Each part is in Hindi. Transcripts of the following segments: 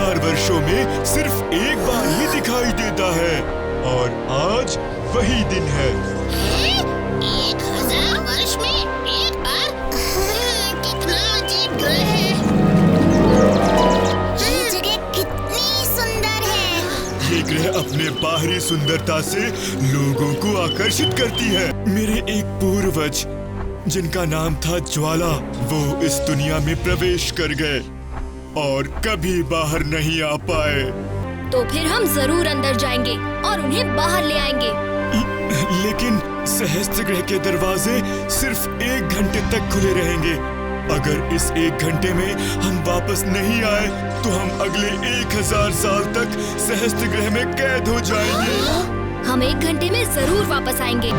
1000 वर्षों में सिर्फ एक बार ही दिखाई देता है और आज वही दिन है। 1000 वर्ष में एक बार? कितना अजीब ग्रह है। ये जगह कितनी सुंदर है। ये ग्रह अपने बाहरी सुंदरता से लोगों को आकर्षित करती है। मेरे एक पूर्वज जिनका नाम था ज्वाला, वो इस दुनिया में प्रवेश कर गए और कभी बाहर नहीं आ पाए। तो फिर हम जरूर अंदर जाएंगे और उन्हें बाहर ले आएंगे। लेकिन सहस्त्र ग्रह के दरवाजे सिर्फ 1 घंटे तक खुले रहेंगे। अगर इस 1 घंटे में हम वापस नहीं आए तो हम अगले 1000 साल तक सहस्त्र ग्रह में कैद हो जाएंगे। हम 1 घंटे में जरूर वापस आएंगे।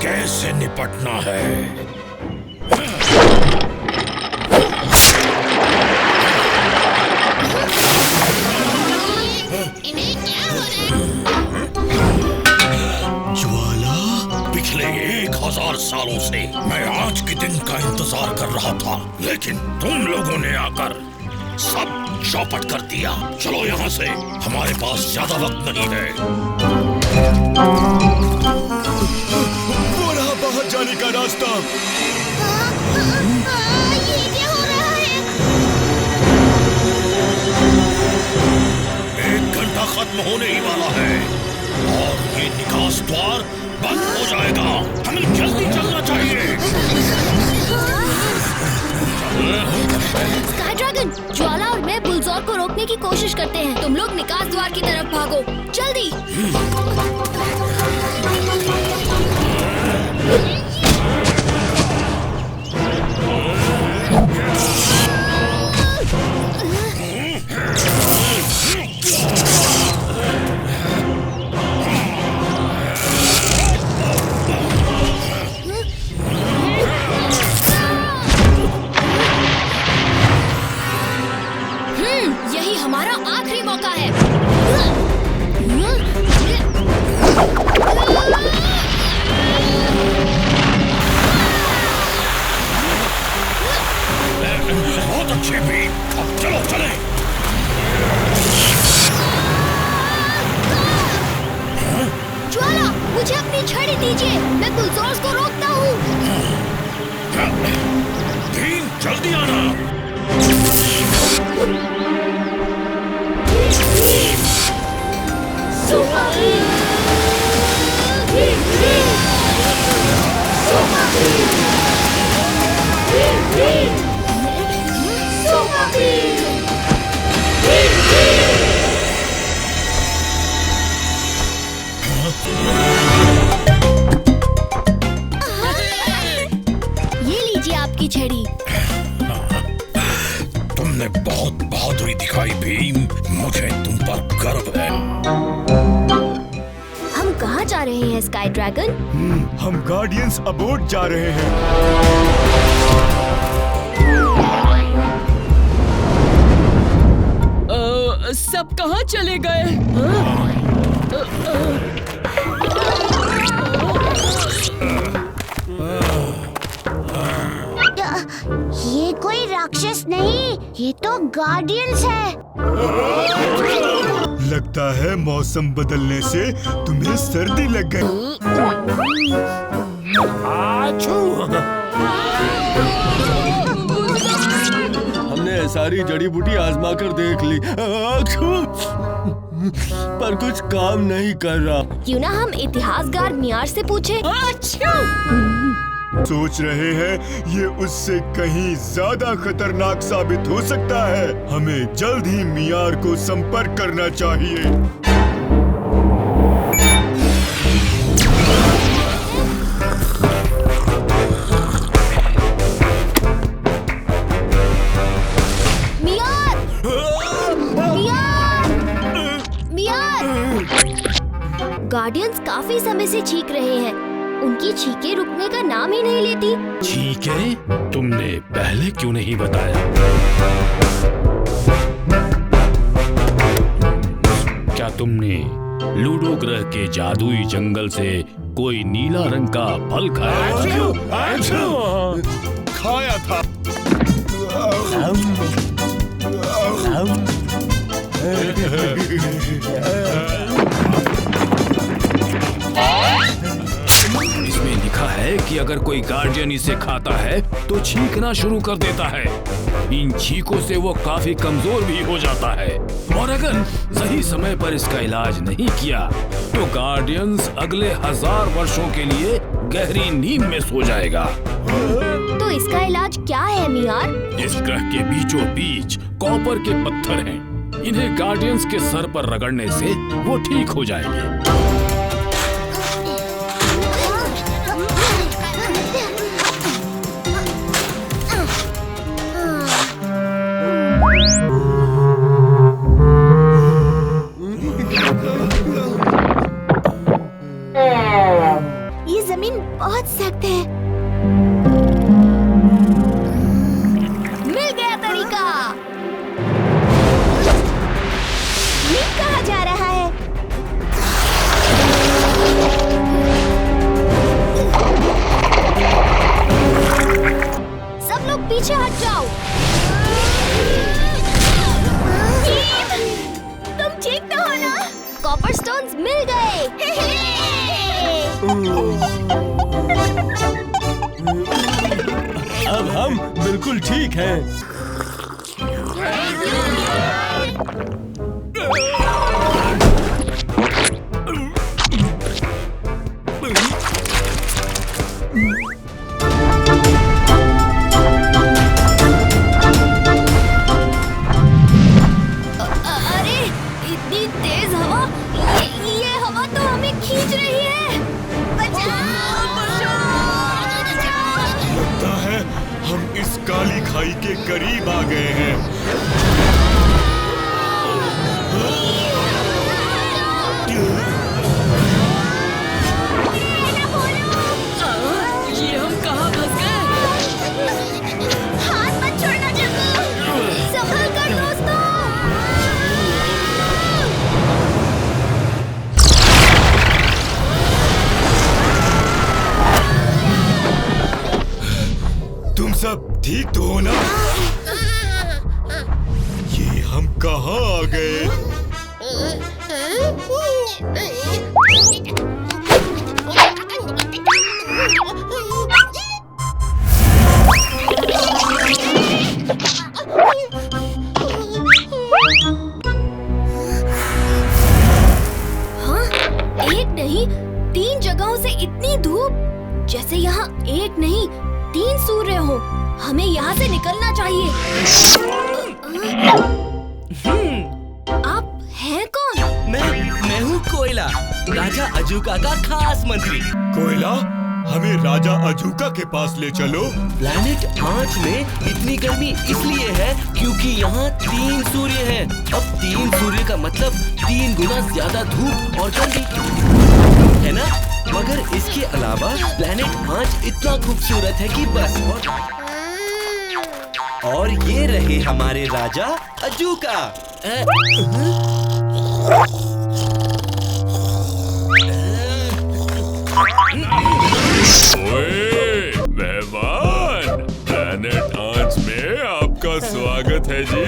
कैसे निपटना है। इन्हें क्या हो रहा है? ज्वाला, पिछले 1000 सालों से मैं आज के दिन का इंतजार कर रहा था, लेकिन तुम लोगों ने आकर सब चौपट कर दिया। चलो यहाँ से, हमारे पास ज्यादा वक्त नहीं है। वो रहा बाहर जाने का रास्ता। ये क्या हो रहा है? 1 घंटा खत्म होने ही वाला है और ये निकास द्वार बंद हो जाएगा। हमें जल्दी चलना चाहिए। स्काई ड्रैगन, ज्वाला और मैं बुलडोजर को रोकने की कोशिश करते हैं। तुम लोग निकास द्वार की तरफ भागो, जल्दी। यही हमारा आखिरी मौका है। बहुत अच्छे भी। अब चलो चलें। ज्वाला, मुझे अपनी छड़ी दीजिए, मैं बुलडोजर को रोकता हूँ। भीम, जल्दी आना। ये लीजिए आपकी छड़ी। तुमने बहुत बहादुरी दिखाई भीम, मुझे तुम पर गर्व है। हम कहाँ जा रहे हैं स्काई ड्रैगन? हम गार्डियंस अबोर्ड जा रहे हैं। सब कहाँ चले गए? ये कोई राक्षस नहीं, ये तो गार्डियंस है। लगता है मौसम बदलने से तुम्हें सर्दी लग गई। हमने हमने सारी जड़ी बूटी आजमा कर देख ली, पर कुछ काम नहीं कर रहा। क्यों ना हम इतिहासकार मियार से पूछे? सोच रहे हैं ये उससे कहीं ज्यादा खतरनाक साबित हो सकता है। हमें जल्द ही मियार को संपर्क करना चाहिए। गार्डियंस काफी समय से छींक रहे हैं। उनकी छींकें रुकने का नाम ही नहीं लेती। छींकें? तुमने पहले क्यों नहीं बताया? क्या तुमने लूडो ग्रह के जादुई जंगल से कोई नीला रंग का फल खाया? खाया था। इसमें लिखा है कि अगर कोई गार्डियन इसे खाता है तो छींकना शुरू कर देता है। इन छींकों से वो काफी कमजोर भी हो जाता है और अगर सही समय पर इसका इलाज नहीं किया तो गार्डियंस अगले 1000 वर्षों के लिए गहरी नींद में सो जाएगा। तो इसका इलाज क्या है मियार? इस ग्रह के बीचों बीच कॉपर के पत्थर हैं। इन्हें गार्डियंस के सर पर रगड़ने से वो ठीक हो जाएंगे। ये जमीन बहुत सख्त है। मिल गया तरीका। ये कहाँ जा रहा है? सब लोग पीछे हट जाओ। तुम ठीक तो हो ना? कॉपर स्टोन्स मिल गए। अब हम बिल्कुल ठीक हैं। अरे इतनी तेज हवा, ये हवा तो हमें खींच रही है। बचाओ, लगता है हम इस काली खाई के करीब आ गए हैं। ये हम कहाँ फंस गए? हाथ मत छोड़ना जग्गू। संभल कर दोस्तों। तुम सब ठीक तो हो ना? ये हम कहाँ आ गए? हाँ, एक नहीं 3 जगहों से इतनी धूप, जैसे यहाँ एक नहीं 3 सूर्य हो। हमें यहाँ से निकलना चाहिए। आप हैं कौन? मैं हूँ कोयला, राजा अजूका का खास मंत्री। कोयला, हमें राजा अजूका के पास ले चलो। प्लैनेट आँच में इतनी गर्मी इसलिए है क्योंकि यहाँ 3 सूर्य हैं। अब 3 सूर्य का मतलब 3 गुना ज्यादा धूप और गर्मी है ना? मगर इसके अलावा प्लैनेट आँच इतना खूबसूरत है कि बस। और ये रहे हमारे राजा अजूका। ओए मेहमान, प्लैनेट आँच में आपका स्वागत है जी।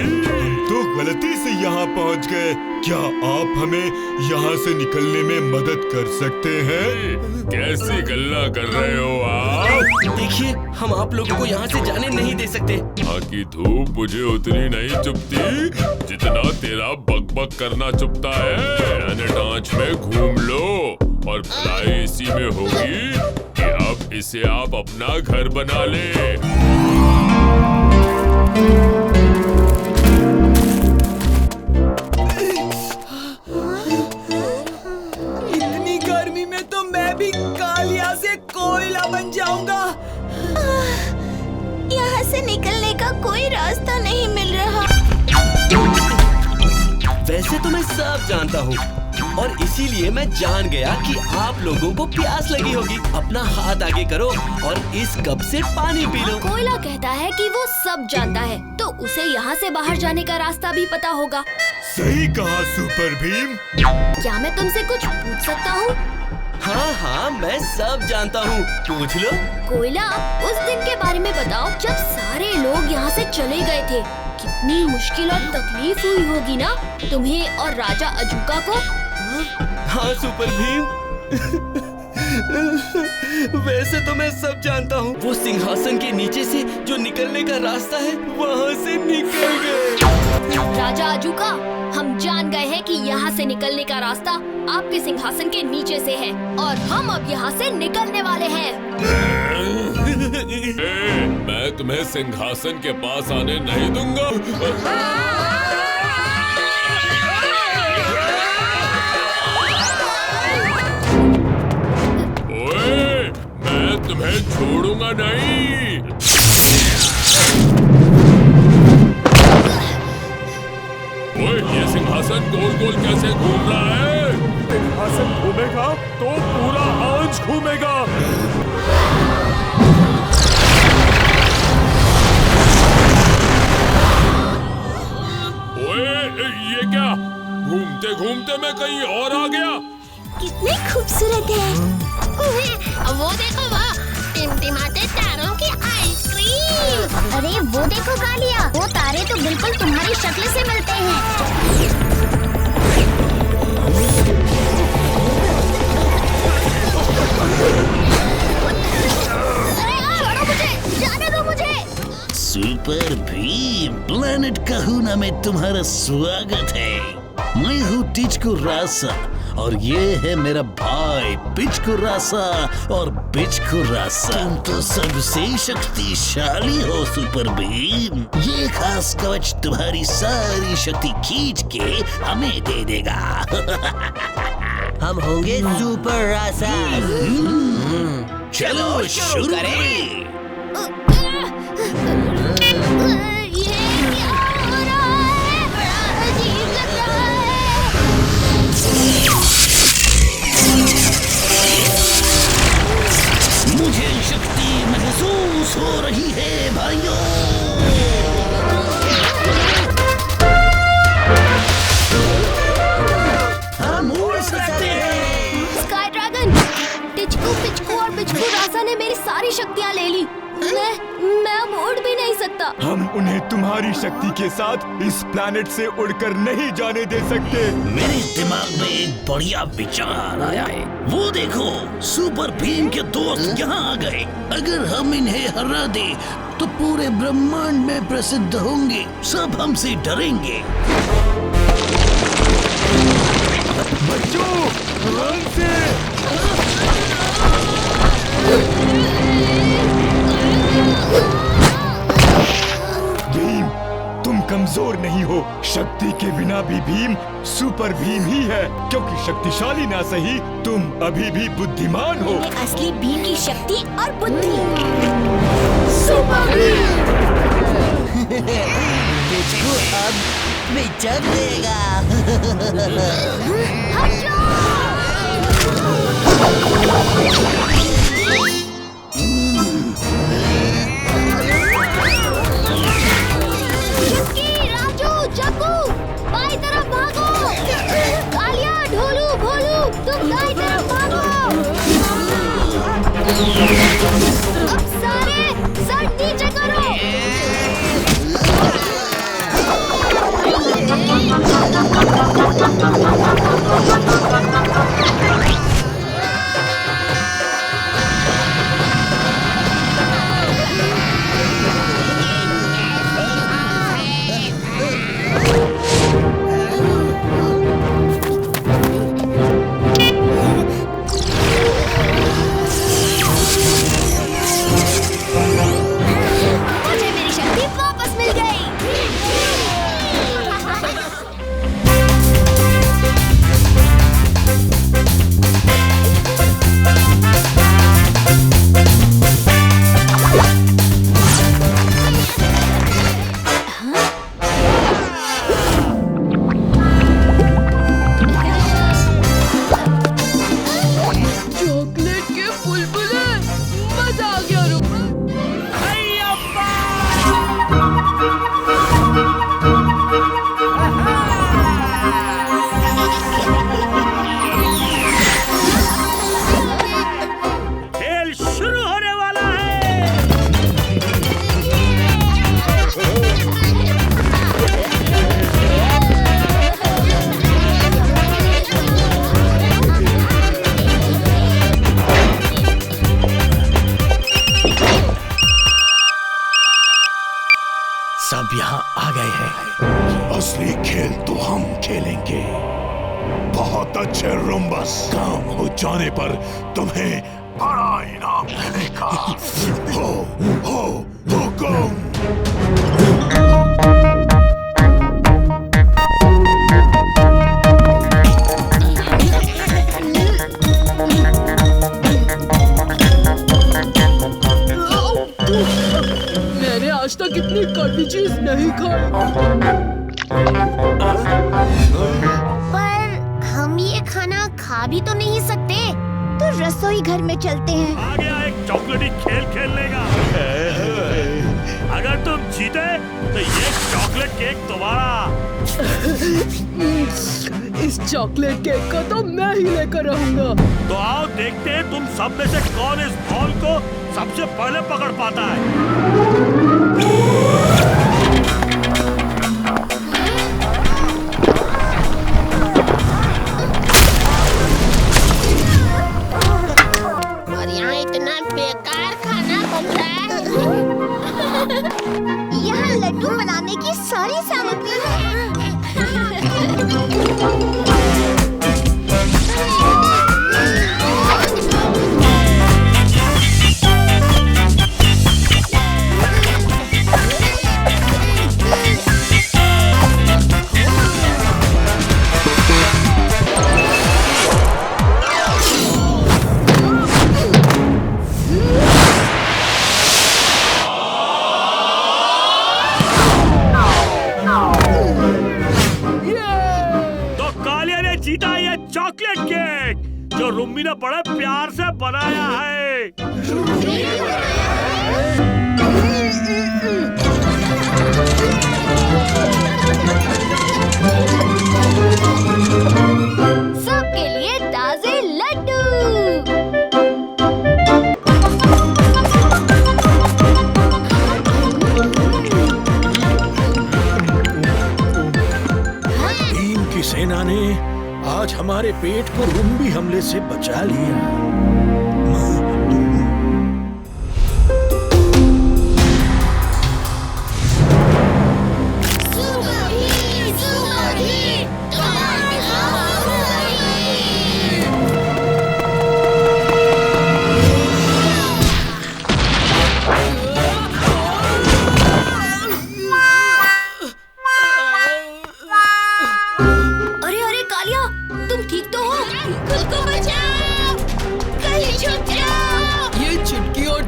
तो गलती से यहाँ पहुँच गए। क्या आप हमें यहाँ से निकलने में मदद कर सकते हैं? कैसी गल्ला कर रहे हो आप? देखिए, हम आप लोगों को यहाँ से जाने नहीं दे सकते। यहाँ की धूप मुझे उतनी नहीं चुभती जितना तेरा बकबक करना चुभता है। अनटांच में घूम लो और भलाई इसी में होगी कि अब इसे आप अपना घर बना ले। इतनी गर्मी में तो मैं भी कालिया से कोयला बन जाऊंगा। यहाँ से निकलने का कोई रास्ता नहीं मिल रहा। वैसे तो मैं सब जानता हूँ और इसीलिए मैं जान गया कि आप लोगों को प्यास लगी होगी। अपना हाथ आगे करो और इस कप से पानी पी लो। कोयला कहता है कि वो सब जानता है, तो उसे यहाँ से बाहर जाने का रास्ता भी पता होगा। सही कहा सुपर भीम। क्या मैं तुमसे कुछ पूछ सकता हूँ? हाँ हाँ, मैं सब जानता हूँ, पूछ लो। कोयला, उस दिन के बारे में बताओ जब सारे लोग यहाँ से चले गए थे। कितनी मुश्किल और तकलीफ हुई होगी ना तुम्हें और राजा अजूका को। हाँ सुपर भीम, वैसे तो मैं सब जानता हूँ। वो सिंहासन के नीचे से जो निकलने का रास्ता है वहाँ से निकल गए। राजा अजूका, हम जान गए हैं कि यहाँ से निकलने का रास्ता आपके सिंहासन के नीचे से है और हम अब यहाँ से निकलने वाले हैं। मैं तुम्हें सिंहासन के पास आने नहीं दूंगा। ओए, मैं तुम्हें छोड़ूंगा नहीं। ओए, ये सिंहासन गोल गोल कैसे घूम रहा है? सिंहासन घूमेगा तो पूरा आंच घूमेगा। ओए, ये क्या? घूमते घूमते मैं कहीं और आ गया। कितने खूबसूरत है। वो देखो, वहाँ टिमटिमाते तारों की आइसक्रीम। अरे वो देखो कालिया, वो तारे तो बिल्कुल तुम्हारी शक्ल से मिलते हैं। छोड़ो मुझे, जाने दो मुझे। सुपर भीम, प्लेनेट कहूना में तुम्हारा स्वागत है। मैं हूँ टिचकू रासा और ये है मेरा भाई पिचकू रासा और बिचकू रासा। तुम तो सबसे शक्तिशाली हो सुपर भीम। ये खास कवच तुम्हारी सारी शक्ति खींच के हमें दे देगा। हम होंगे सुपर रासा। चलो शुरू करें। ये क्या हो रहा है? बड़ा अजीब लग रहा है। मुझे शक्ति महसूस हो रही है भाइयों। हम उड़ सकते हैं। स्काई ड्रैगन, टिचकू, पिचकू और बिचकू रासा ने मेरी सारी शक्तियाँ ले ली। मैं अब उड़ भी नहीं सकता। हम उन्हें तुम्हारी शक्ति के साथ इस प्लैनेट से उड़कर नहीं जाने दे सकते। मेरे दिमाग में एक बढ़िया विचार आया है। वो देखो, सुपर भीम के दोस्त यहाँ आ गए। अगर हम इन्हें हरा दे तो पूरे ब्रह्मांड में प्रसिद्ध होंगे। सब हमसे डरेंगे। बच्चों, आराम से। भीम, तुम कमजोर नहीं हो। शक्ति के बिना भी भीम सुपर भीम ही है। क्योंकि शक्तिशाली ना सही, तुम अभी भी बुद्धिमान हो। असली भीम की शक्ति और बुद्धि। सुपर भीम। बिचकू अब बिचक देगा। राजू, जग्गू, बाई तरफ भागो। कालिया, ढोलू, भोलू, तुम दाई तरफ भागो। अब सारे सर नीचे करो। किंतु हम खेलेंगे बहुत अच्छे रुम्बस। काम हो जाने पर तुम्हें बड़ा इनाम मिलेगा। हो हुकुम। मैंने आज तक इतनी कड़वी चीज नहीं खाई। पर हम ये खाना खा भी तो नहीं सकते, तो रसोई घर में चलते हैं। आ गया एक चॉकलेटी खेल खेलने का। अगर तुम जीते तो ये चॉकलेट केक तुम्हारा। इस चॉकलेट केक को तो मैं ही लेकर रहूंगा। तो आओ देखते हैं तुम सब में से कौन इस बॉल को सबसे पहले पकड़ पाता है। और यहाँ इतना बेकार खाना बन रहा है। यहाँ लड्डू बनाने की सारी सामग्री है। जीता ये चॉकलेट केक जो रुम्मी ने बड़े प्यार से बनाया है। सबके लिए ताजे लड्डू। टीम की सेना ने आज हमारे पेट को रुम्बी हमले से बचा लिया।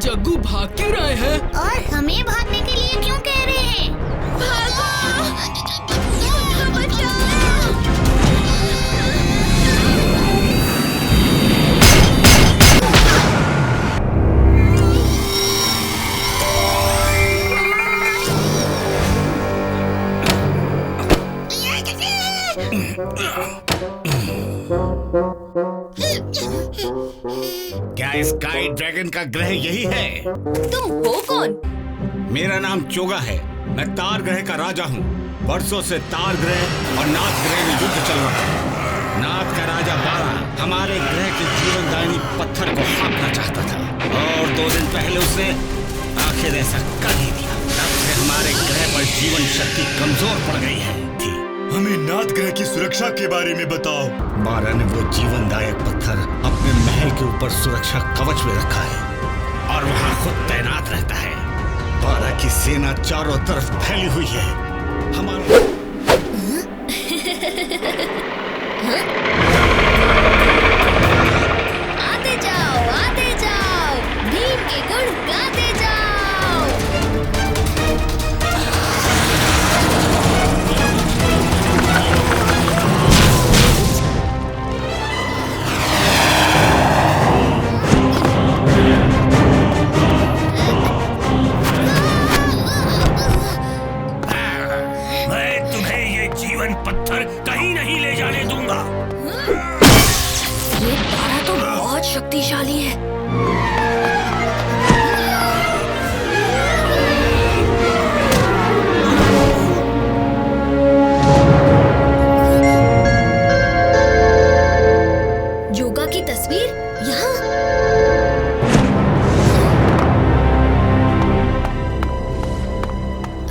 जग्गू भाग क्यों रहे हैं? और हमें भागने के लिए क्यों कह रहे हैं? क्या स्काई ड्रैगन का ग्रह यही है? तुम हो कौन? मेरा नाम चोगा है। मैं तार ग्रह का राजा हूँ। वर्षों से तार ग्रह और नाथ ग्रह में युद्ध चल रहा है। नाथ का राजा बारा हमारे ग्रह के जीवनदायिनी पत्थर को हाँकना चाहता था और 2 दिन पहले उसने आखिर ऐसा कर ही दिया। तब से हमारे ग्रह पर जीवन शक्ति कमजोर पड़ गई है। हमें नाथ ग्रह की सुरक्षा के बारे में बताओ। बारा ने वो जीवनदायक पत्थर अपने महल के ऊपर सुरक्षा कवच में रखा है और वहाँ खुद तैनात रहता है। बारा की सेना चारों तरफ फैली हुई है। हमारा आते जाओ, भीम के गुण गाते जाओ। पत्थर कहीं नहीं ले जाने दूंगा। ये बारा तो बहुत शक्तिशाली है। योगा की तस्वीर यहाँ।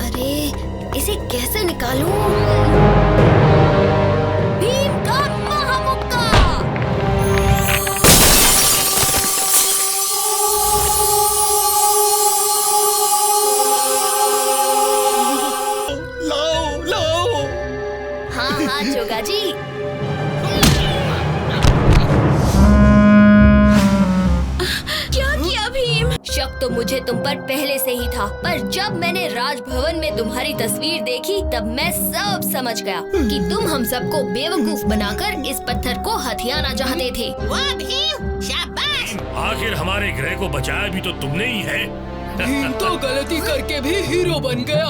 अरे इसे कैसे निकालूं? क्या किया भीम? शक तो मुझे तुम पर पहले से ही था, पर जब मैंने राजभवन में तुम्हारी तस्वीर देखी तब मैं सब समझ गया कि तुम हम सबको बेवकूफ बनाकर इस पत्थर को हथियाना चाहते थे। वाह भीम, शाबाश। आखिर हमारे ग्रह को बचाया भी तो तुमने ही है। भीम तो गलती करके भी हीरो बन गया।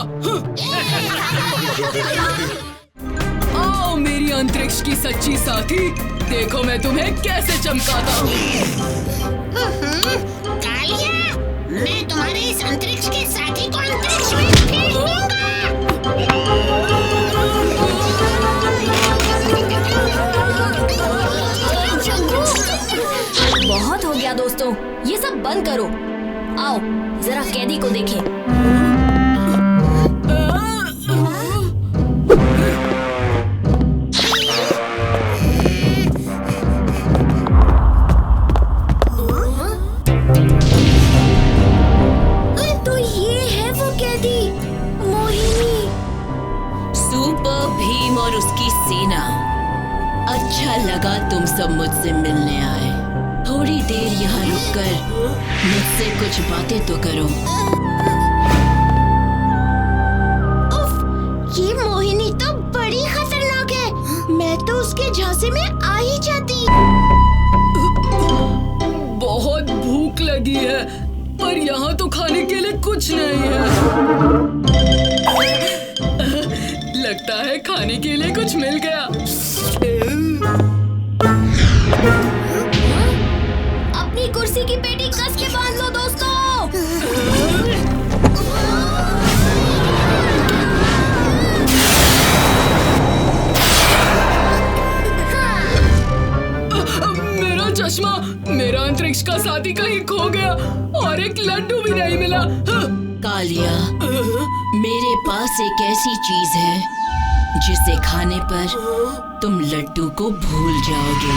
आओ मेरी अंतरिक्ष की सच्ची साथी, देखो मैं तुम्हें कैसे चमकाता हूँ। कालिया, मैं तुम्हारे इस अंतरिक्ष के साथी को अंतरिक्ष में फेंक दूंगा। बहुत हो गया दोस्तों, ये सब बंद करो। आओ जरा कैदी को देखें। तो ये है वो कैदी, मोहिनी। सुपर भीम और उसकी सेना। अच्छा लगा तुम सब मुझसे मिलने आए। थोड़ी देर यहाँ रुककर मुझसे कुछ बातें तो करो। उफ, ये मोहिनी तो बड़ी खतरनाक है। मैं तो उसके झांसे में आ ही जाती। बहुत भूख लगी है, पर यहाँ तो खाने के लिए कुछ नहीं है। लगता है खाने के लिए कुछ मिल गया। अपनी कुर्सी की पेटी कस के बांध लो दोस्तों। मेरा चश्मा, मेरा अंतरिक्ष का साथी कहीं खो गया और एक लड्डू भी नहीं मिला। कालिया, मेरे पास एक ऐसी चीज है जिसे खाने पर तुम लड्डू को भूल जाओगे।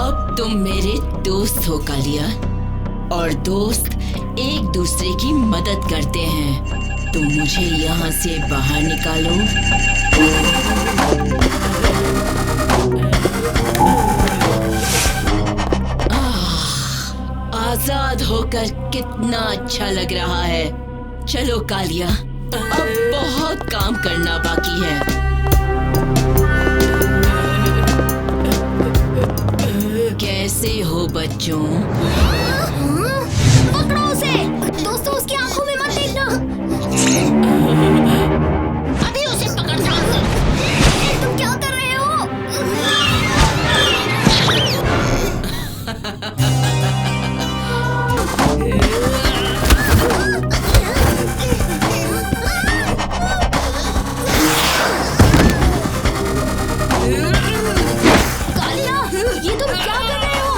अब तुम मेरे दोस्त हो कालिया, और दोस्त एक दूसरे की मदद करते हैं। तो मुझे यहाँ से बाहर निकालो। आजाद होकर कितना अच्छा लग रहा है। चलो कालिया, अब बहुत काम करना बाकी है। कैसे हो बच्चों? पकड़ो उसे। दोस्तों उसकी आंखों में मत देखना। अभी उसे पकड़ता हूँ। तुम क्या कर रहे हो? कालिया, ये तुम क्या कर रहे हो?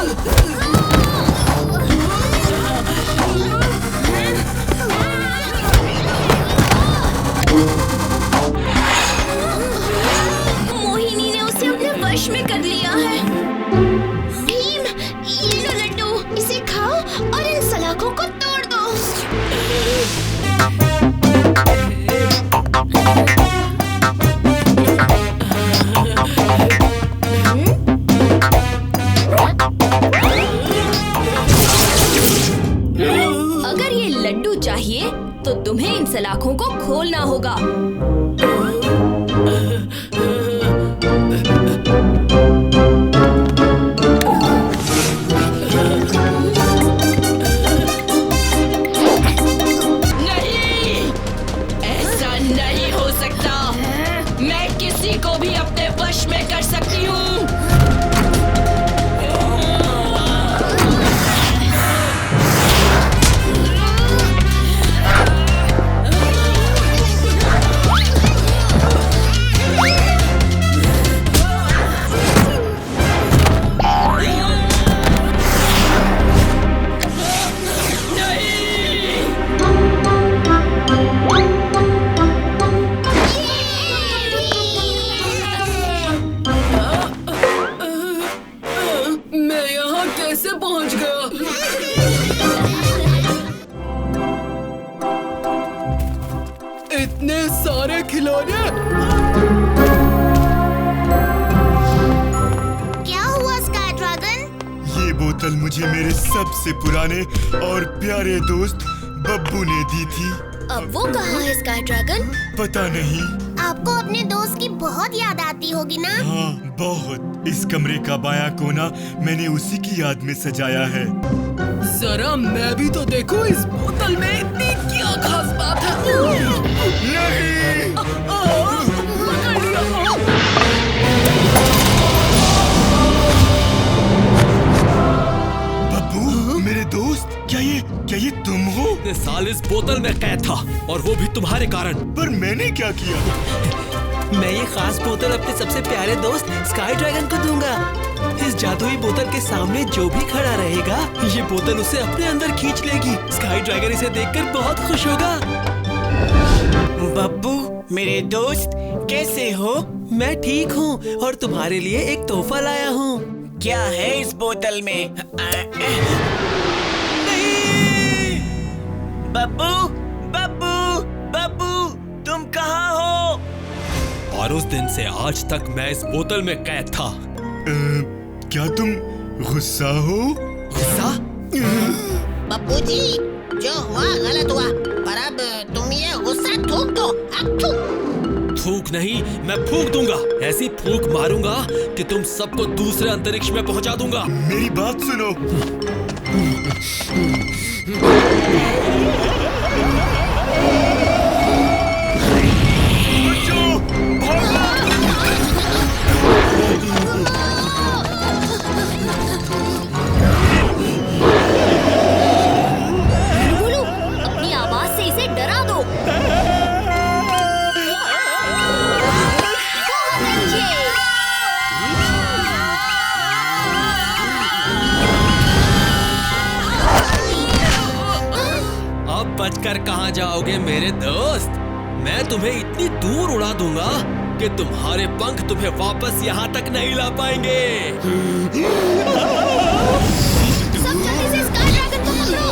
मोहिनी ने उसे अपने वश में कर लिया है। भीम, ये लो लड्डू, इसे खाओ और इन सलाखों को तोड़ दो। अगर ये लड्डू चाहिए तो तुम्हें इन सलाखों को खोलना होगा। नहीं, ऐसा नहीं हो सकता। मैं किसी को भी अपने वश में कर सकती हूँ। इतने सारे खिलौने। क्या हुआ स्काई ड्रैगन? ये बोतल मुझे मेरे सबसे पुराने और प्यारे दोस्त बब्बू ने दी थी। अब वो कहाँ है स्काई ड्रैगन? पता नहीं। आपको अपने दोस्त की बहुत याद आती होगी ना? हाँ, बहुत। इस कमरे का बायां कोना मैंने उसी की याद में सजाया है। जरा मैं भी तो देखूं इस बोतल में इतनी क्या खास बात है। नहीं। पकड़ लिया। बब्बू, मेरे दोस्त, क्या ये तुम हो? इतने साल इस बोतल में कैद था और वो भी तुम्हारे कारण। पर मैंने क्या किया? मैं ये खास बोतल अपने सबसे प्यारे दोस्त स्काई ड्रैगन को दूंगा। इस जादुई बोतल के सामने जो भी खड़ा रहेगा, ये बोतल उसे अपने अंदर खींच लेगी। स्काई ड्रैगन इसे देखकर बहुत खुश होगा। बब्बू मेरे दोस्त, कैसे हो? मैं ठीक हूँ और तुम्हारे लिए एक तोहफा लाया हूँ। क्या है इस बोतल में? बब्बू बब्बू बब्बू, तुम कहाँ हो? और उस दिन से आज तक मैं इस बोतल में कैद था। क्या तुम गुस्सा हो? गुस्सा? बब्बू जी, जो हुआ गलत हुआ, पर अब तुम ये गुस्सा थूक दो। अब थूक नहीं, मैं फूंक दूंगा। ऐसी फूंक मारूंगा कि तुम सबको दूसरे अंतरिक्ष में पहुंचा दूंगा। मेरी बात सुनो। बुलबुलू, अपनी आवाज से इसे डरा दो। अब बचकर कहाँ जाओगे मेरे दोस्त? मैं तुम्हें इतनी दूर उड़ा दूंगा कि तुम्हारे पंख तुम्हें वापस यहाँ तक नहीं ला पाएंगे। सब जल्दी से स्काई ड्रैगन को पकड़ो।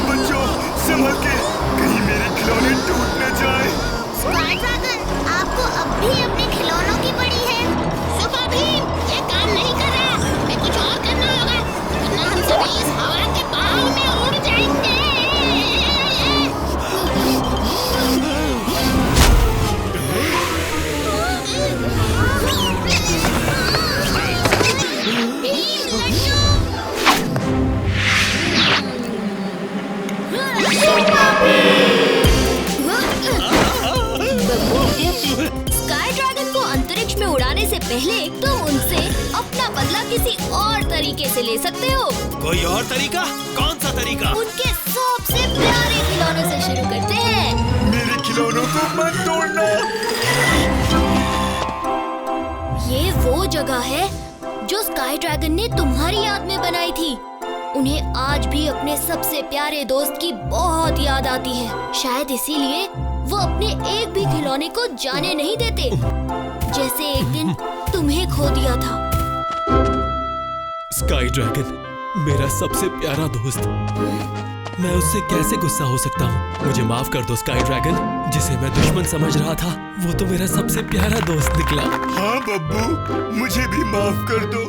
बच्चों, संभल के, कहीं मेरे खिलौने टूट न जाए। स्काई ड्रैगन, आपको अब भी अपने खिलौनों की पड़ी है। सुपर भीम, ये काम नहीं कर रहा। हमें कुछ और करना होगा, वरना हम सभी इस हवा के बहाव में उड़ जाएंगे। स्काई ड्रैगन को अंतरिक्ष में उड़ाने से पहले तुम उनसे अपना बदला किसी और तरीके से ले सकते हो। कोई और तरीका? कौन सा तरीका? उनके सबसे प्यारे खिलौनों से शुरू करते हैं। मेरे खिलौनों को मत तोड़ना। ये वो जगह है जो स्काई ड्रैगन ने तुम्हारी याद में बनाई थी। उन्हें आज भी अपने सबसे प्यारे दोस्त की बहुत याद आती है। शायद इसीलिए वो अपने एक भी खिलौने को जाने नहीं देते, जैसे एक दिन तुम्हें खो दिया था। स्काई ड्रैगन, मेरा सबसे प्यारा दोस्त। मैं उससे कैसे गुस्सा हो सकता हूँ? मुझे माफ कर दो स्काई ड्रैगन, जिसे मैं दुश्मन समझ रहा था, वो तो मेरा सबसे प्यारा दोस्त निकला। हाँ बब्बू, मुझे भी माफ कर दो।